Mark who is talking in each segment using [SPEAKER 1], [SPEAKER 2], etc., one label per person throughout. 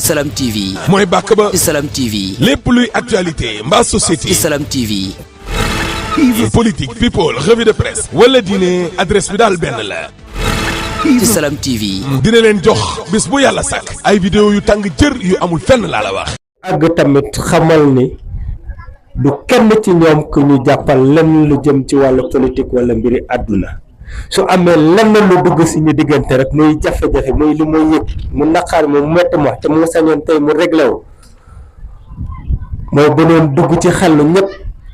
[SPEAKER 1] Salam TV.
[SPEAKER 2] mooy bàkk ba.
[SPEAKER 1] Salam TV.
[SPEAKER 2] lépp luy actualité mbaa société.
[SPEAKER 1] Salam TV.
[SPEAKER 2] politique people revue de presse. wala diine adresse bi daal benn la.
[SPEAKER 1] Salam TV.
[SPEAKER 2] dina leen jox bis bu yàlla sàkk. ay vidéo yu tàng jër yu amul fenn laa la wax.
[SPEAKER 3] àgg tamit xamal ni du kenn ci ñoom ku ñu jàppal lenn lu jëm ci wàllu politique wala mbiri àdduna su amee lenn lu dugg si ñu diggante rek muy jafe-jafe muy li muy yëg mu naqaar mu métti ma te mu sañoon tey mu réglé wu mooy bënoon dugg ci xel ñëpp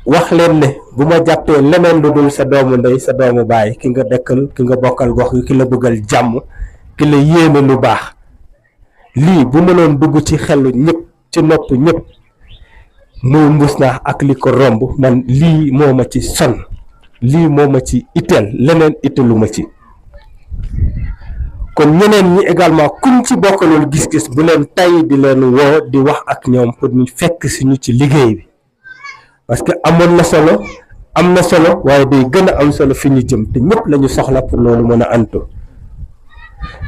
[SPEAKER 3] wax leen ne bu ma jàppee leneen lu dul sa doomu ndey sa doomu baay ki nga dëkkal ki nga bokkal gox gi ki la bëggal jàmm ki la yéene lu baax lii bu mënoon dugg ci xelu ñëpp ci nopp ñëpp muy mbus naa ak li ko romb man lii moo ma ci sonn lii moo ma ci itteel leneen itteelu ma ci kon ñeneen ñi également kuñ ci bokkalul gis-gis bu leen tay di leen woo di wax ak ñoom pour ñu fekk si ñu ci liggéey bi parce que amoon na solo am na solo waaye day gën a am solo fi ñu jëm te ñëpp la ñu soxla pour loolu mën a antu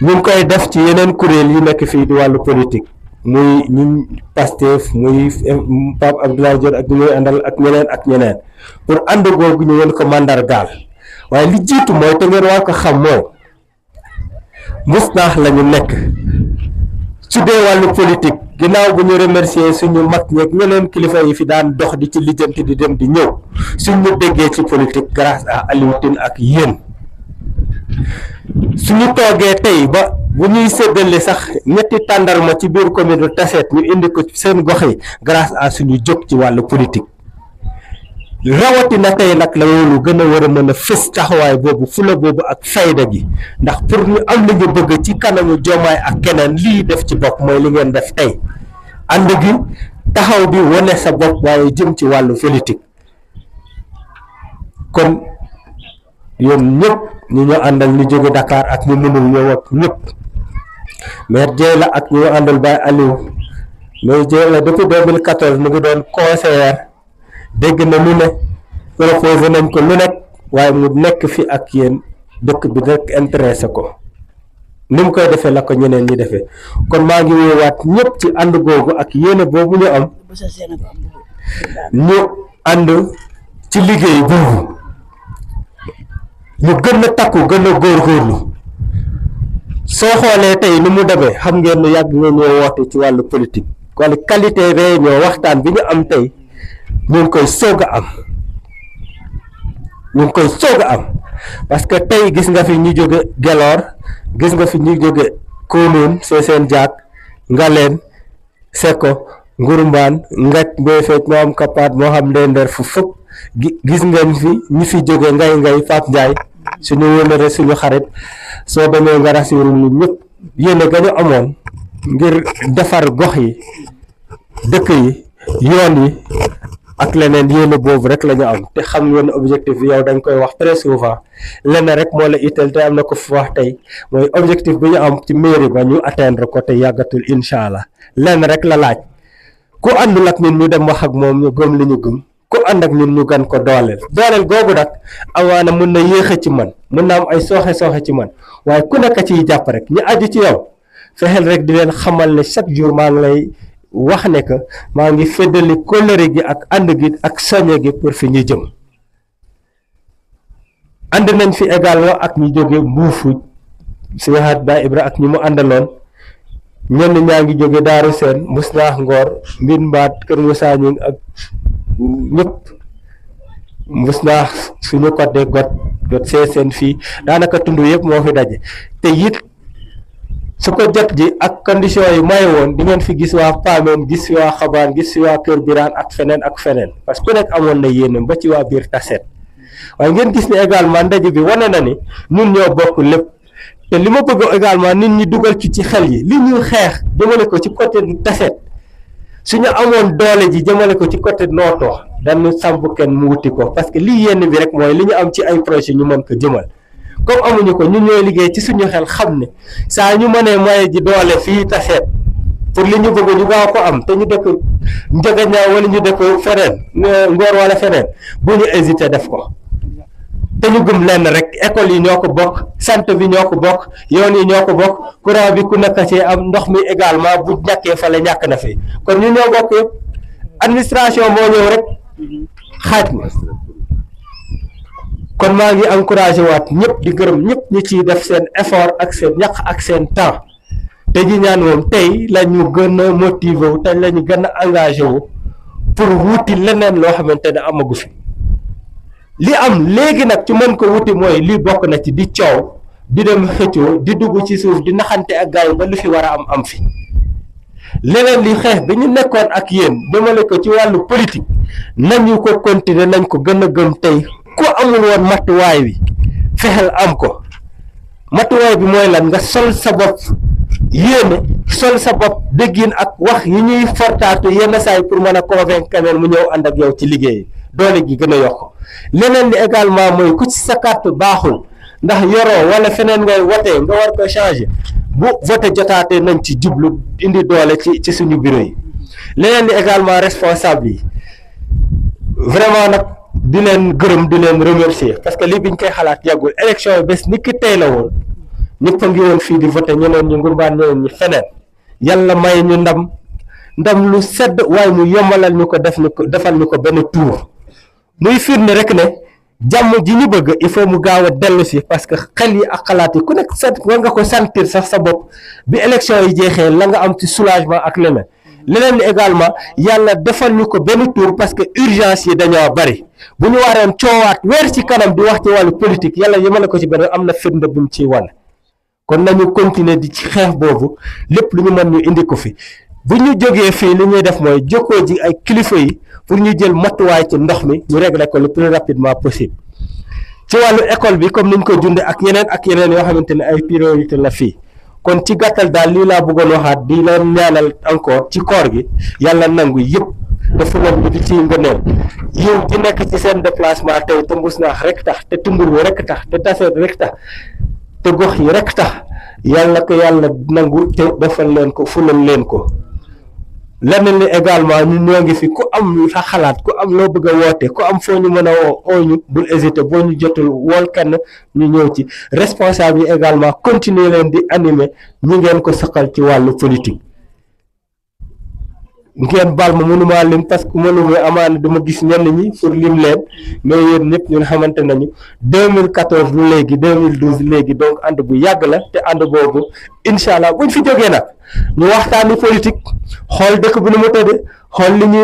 [SPEAKER 3] ñu ngi koy def ci yeneen kuréel yi nekk fii di wàllu politique muy ñun Pastef muy Pape Abdoulaye Dior ak ñu muy àndal ak ñeneen pour ànd googu ñu ngeen ko mandargaal waaye li jiitu mooy te ngeen war ko xam mooy musnaax la ñu nekk su dee wàllu politique ginnaaw bu ñu remercier suñu mag ñeeg ñeneen kilifa yi fi daan dox di ci lijjanti di dem di ñëw suñu déggee ci politique grâce à Aliou Tine ak yéen suñu toogee tey ba bu ñuy séddale sax ñetti tàndarma ci biir commune de Tassette ñu indi ko seen gox yi grâce à suñu jóg ci wàllu politique rawatina tey nag la loolu gën a war a mën a fës taxawaay boobu fula boobu ak fayda gi ndax pour ñu am li ñu bëgg ci kanamu Diomaye ak keneen lii def ci bopp mooy li ngeen def tey ànd gi taxaw bi wane sa bopp waaye jëm ci wàllu politique kon yéen ñëpp ñu àndal ñu jóge Dakar ak ñu mënul ñëw ak ñëpp maire Dieye la ak ñu àndal Baye Aliou mais Dieye la depuis 2014 mu ngi doon conseiller dégg na lu ne proposé nañ ko lu nekk waaye mu nekk fi ak yéen dëkk bi rek intéressé ko ni mu koy defee la ko ñeneen ñi defee kon maa ngi woowaat ñëpp ci ànd googu ak yéene boobu ñu am ñu ànd ci liggéey boobu ñu gën a takku gën a góorgóorlu soo xoolee tey ni mu demee xam ngeen ne yàgg nga ñoo woote ci wàllu politique wala qualité réunion waxtaan bi ñu am tey ñu ngi koy soog a am parce que tey gis nga fi ñu jóge Gelor gis nga fi ñu jóge Kounoune Sessène Diack Ngaleen Seko Ngurumbaan Ngaj Mboy Fecc moo am Kapaat moo xam Ndender fu fukk gis ngeen fi ñi fi jóge ngay Pape Ndiaye suñu wëlëre suñu xarit soo demee nga rassuré ñu ñëpp yéene ga ñu amoon ngir defar gox yi dëkk yi yoon yi ak leneen yéene boobu rek la ñu am te xam ngeen objectif bi yow dañ koy wax très souvent lenn rek moo la itteel te am na ko fi wax tey mooy objectif bi ñu am ci mairie ba ñu atteindre ko te yàggatul incha allah lenn rek la laaj ku àndul ak ñun ñu dem wax ak moom ñu gëm li ñu gëm ku ànd ak ñun ñu gan ko dooleel googu nag amaana mun na yéexe ci man mun na am ay sooxe ci man waaye ku nekk ciy jàpp rek ñu aju ci yow fexeel rek di leen xamal ne chaque jour maa ngi lay wax ne que maa ngi feddali kóllëre gi ak ànd gi ak soñe gi pour fi ñu jëm ànd nañ fi également ak ñu jóge Mbuufu suñu xaat Ba Ibra ak ñi mu àndaloon ñenn ñaa ngi jóge Daaru Seen Musnaax Ngor Mbin Mbaat Kër Moussa Ñing ak ñëpp Musnaax suñu côté got Sessène fii daanaka tund yëpp moo fi daje te it su ko jot ji ak condition yi may woon di ngeen fi gis waa Pameen gis fi waa Xabaan gis fi waa Kër Biraan ak feneen parce que ku nekk amoon na yéene ba ci waa biir Tassette waaye ngeen gis ne également ndaje bi wane na ni ñun ñoo bokk lépp te li ma bëgg également nit ñi dugal ci xel yi li ñuy xeex jëmale ko ci côté Tassette suñu amoon doole ji jëmale ko ci côté Noto dañu samp kenn mu wuti ko parce que lii yenn bi rek mooy li ñu am ci ay projet ñu mën ko jëmal comme amuñu ko ñun ñooy liggéey ci suñu xel xam ne saa ñu mënee moye ji doole fii Tassette pour li ñu bëgg ñu gaaw ko am te ñu dëkk Njagañaaw wala ñu dëkk feneen Ngor wala feneen bu ñu hésité def ko te ñu gëm lenn rek école yi ñoo ko bokk santé bi ñoo ko bokk yoon yi ñoo ko bokk courant bi ku nekk ci am ndox mi également bu ñàkkee fale ñàkk na fi kon ñu ñoo bokk yëpp administration moo ñëw rek xaaj ma kon maa ngi encouragé waat ñëpp di gërëm ñëpp ñi ciy def seen effort ak seen ñaq ak seen temps te ji ñaan moom tey la ñu gën a motivé wu tey la ñu gën a engagé wu pour wuti leneen loo xamante ne amagu fi li am léegi nag ci mën ko wuti mooy lii bokk na ci di coow di dem xëccoo di dugg ci suuf di naxante ak gars yi ba lu fi war a am fi leneen li xeex bi ñu nekkoon ak yéen demale ko ci wàllu politique nañu ko continuer nañ ko gën a gëm tey ku amul woon matuwaay bi fexeel am ko matuwaay bi mooy lan nga sol sa bopp yéene sol sa bopp déggin ak wax yi ñuy fortaatu yenn saa yi pour mën a convaincre keneen mu ñëw ànd ak yow ci liggéey doole gi gën a yokk leneen li également mooy ku ci sa carte baaxul ndax yoroo wala feneen ngay wotee nga war ko changer bu vote jotaatee nañ ci jublu indi doole ci suñu bureau yi leneen li également responsable yi vraiment nag di leen gërëm di leen remercier parce que lii biñ koy xalaat yàggul élection yi bés ni ki tey la woon ñëpp a ngi woon fii di voté ñeneen ñi ngurbaan ñeneen ñi feneen yàlla may ñu ndam lu sedd waaye mu yombalal ñu ko defal ñu ko benn tour muy firnde rek ne jàmm ji ñu bëgg il faut mu gaaw a dellu si parce que xel yi ak xalaat yi ku nekk war nga ko sentir sax sa bopp bi élection yi jeexee la nga am ci soulagement ak leneen li également yàlla defal ñu ko benn tour parce que urgence yi dañoo bari bu ñu wareen coowaat weer ci kanam di wax ci wàllu politique yàlla yemale ko ci benn am na firnde bu mu ciy wane kon nañu continuer di ci xeex boobu lépp lu ñu mën ñu indi ko fi bu ñu jógee fii li ñuy def mooy jokkoo ji ay kilifa yi pour ñu jël matuwaay ci ndox mi ñu régler ko le plus rapidement possible ci wàllu école bi comme niñ ko junde ak yeneen yoo xamante ne ay priorité la fii kon ci gàttal daal lii laa bëggoon waxaat di leen ñaanal encore ci koor gi yàlla nangu yëpp dafa leen di ci ngëneel yiw ci nekk ci seen déplacement tey te mbus naax rek tax te tumbur rek tax te taseet rek tax te gox yi rek tax yàlla ko yàlla nangu te defal leen ko fulal leen ko leneen li également ñun ñoo ngi fi ku am sa xalaat ku am loo bëgg a woote ku am foo ñu mën a oo ñu bul hésiter boo ñu jotul wool kenn ñu ñëw ci responsable yi également continuer leen di animer ñi ngeen ko saqal ci wàllu politique ngeen baal ma mënumaa lim parce que mënuma amaana dama gis ñenn ñi pour lim leen mais yéen ñëpp ñun xamante nañu 2014 lu léegi 2012 léegi donc ànd bu yàgg la te ànd boobu incha allah buñ fi jógee nag ñu waxtaani politique xool dëkk bi nu mu tëddee xool li ñuy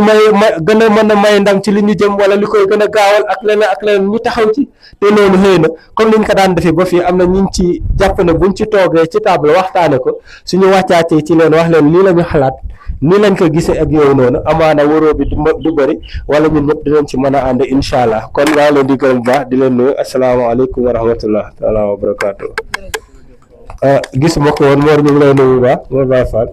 [SPEAKER 3] gën a mën a may ndam ci li ñu jëm wala li koy gën a gaawal ak leneen ñu taxaw ci te loolu xëy na comme niñ ko daan defee ba fii am na ñu ci jàpp ne buñ ci toogee ci table waxtaane ko suñu wàccaatee ci leen wax leen lii la ñu xalaat nii lañ ko gisee ak yow noonu amaana waroo bi du bëri wala ñun ñëpp dinañ ci mën a ànd incha allah kon ngaa leen di gërëm baax di leen nuyu asalaamaaleykum wa rahmatullah taala wa barakaatu gisuma ko woon Mor ñu ngi lay nuyu baax Mor Baye Fall